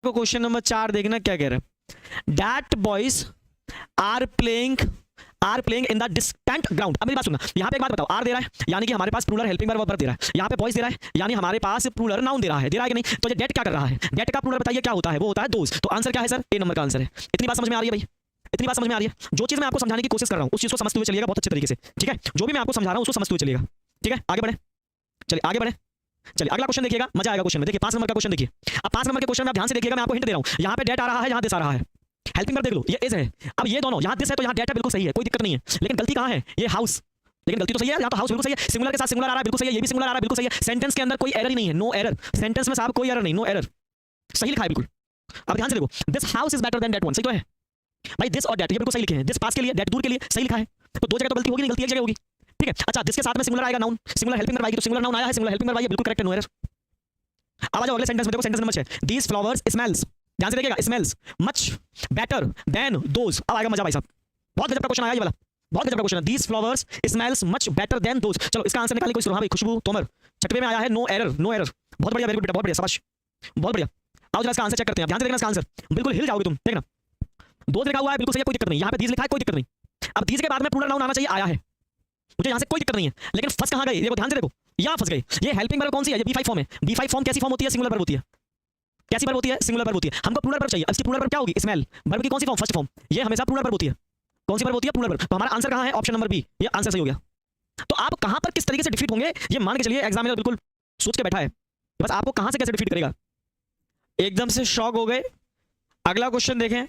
को question number 4 देखना क्या कह रहा है। That boys are playing in the distant ground. अब मेरी बात सुनना, यहाँ पे एक बात बताओ, आर दे रहा है यानी कि हमारे पास प्लूरल हेल्पिंग वर्ब दे रहा है, यहाँ पे बॉयज दे रहा है यानी हमारे पास प्लूरल नाउन दे रहा है कि नहीं? तो ये डेट क्या कर रहा है? डेट का प्लूरल बताइए क्या होता है? वो होता है दोस्त। तो आंसर क्या है सर? ए नंबर का आंसर है। इतनी बात समझ में आ रही है भाई? इतनी बात समझ में आ रही है? जो चीज मैं आपको समझाने की कोशिश कर रहा हूँ उस चीज को समझते हुए चलिएगा बहुत अच्छे तरीके से, ठीक है? जो भी मैं आपको समझा रहा हूँ उसको समझते हुए चलिएगा, ठीक है? आगे बढ़े, चलिए आगे बढ़े। चलिए अगला क्वेश्चन देखिएगा, मजा आएगा क्वेश्चन में। देखिए 5 नंबर का क्वेश्चन देखिए। अब 5 नंबर के क्वेश्चन में आप ध्यान से देखिएगा, मैं आपको हिंट दे रहा हूँ। यहाँ पे डेट आ रहा है, यहाँ दिस आ रहा है। हेल्पिंग वर्ब देख लो, ये इज है। अब ये दोनों, यहाँ दिस है तो यहाँ डेट है, बिल्कुल सही है, कोई दिक्कत नहीं है। लेकिन गलती कहाँ है? ये हाउस। लेकिन गलती तो सही है, यहाँ तो हाउस बिल्कुल सही है। सिंगुलर के साथ सिंगुलर आ रहा है, बिल्कुल सही है। ये भी सिंगुलर आ रहा है, बिल्कुल सही है। सेंटेंस के अंदर कोई एरर ही नहीं है, नो एरर। सेंटेंस में साहब कोई एरर नहीं, नो एरर, सही लिखा है बिल्कुल। अब ध्यान से देखो, this house is better than that one, सही तो है भाई? दिस और डेट ये बिल्कुल सही लिखे हैं। दिस पास के लिए, डेट दूर के लिए, सही लिखा है। तो दो जगह तो गलती होगी नहीं, गलती एक जगह होगी, ठीक है? अच्छा, जिसके साथ में सिंगुलर आएगा नाउन, सिंगुलर हेल्पिंग वर्ब आएगी, तो सिंगुलर नाउन आया है, सिंगुलर हेल्पिंग वर्ब आई है, बिल्कुल करेक्ट है, नो एरर। अब आ जाओ अगले सेंटेंस में, देखो सेंटेंस नंबर 6, दीस फ्लावर्स स्मेल्स, ध्यान से देखिएगा, smells much better than those. अब आएगा मजा भाई साहब, बहुत गजब का क्वेश्चन आया ये वाला, बहुत गजब का क्वेश्चन है। These flowers smells much better than those. चलो इसका आंसर निकालने कोई शुरू। हाँ भाई खुशबू तोमर, छठवें में आया है, नो एरर, नो एरर। बहुत बढ़िया, वेरी गुड बेटा, बहुत बढ़िया, शाबाश, बहुत बढ़िया। आओ जरा इसका आंसर चेक करते हैं, ध्यान से देखना इसका आंसर, बिल्कुल हिल जाओगे तुम, देखना। दोज लिखा हुआ है, बिल्कुल सही है, कोई दिक्कत नहीं। यहाँ पे दीज लिखा है, कोई दिक्कत नहीं। अब दीज के बाद में प्लूरल नाउन आना चाहिए, आया है, मुझे यहाँ से कोई दिक्कत नहीं है। लेकिन फंस कहाँ गए? देखो ध्यान से देखो, यहाँ फंस गए। ये हेल्पिंग वर्ब कौन सी है? ये बी5 फॉर्म है। बी5 फॉर्म कैसी फॉर्म होती है? सिंगुलर वर्ब होती है। कैसी वर्ब होती है? सिंगुलर वर्ब होती है। हमको प्लूरल वर्ब चाहिए। इसकी प्लूरल वर्ब क्या होगी? स्मेल। वर्ब की कौन सी फॉर्म? First form. ये हमेशा प्लूरल वर्ब होती है। कौन सी वर्ब होती है? Plural verb. तो हमारा आंसर कहाँ है? ऑप्शन नंबर बी, ये आंसर सही हो गया। तो आप कहाँ पर किस तरीके से डिफीट होंगे ये मान के चलिए, एग्जामिनर बिल्कुल सोच के बैठा है, बस आपको कहाँ से कैसे डिफीट करेगा। एकदम से शॉक हो गए। अगला क्वेश्चन देखें,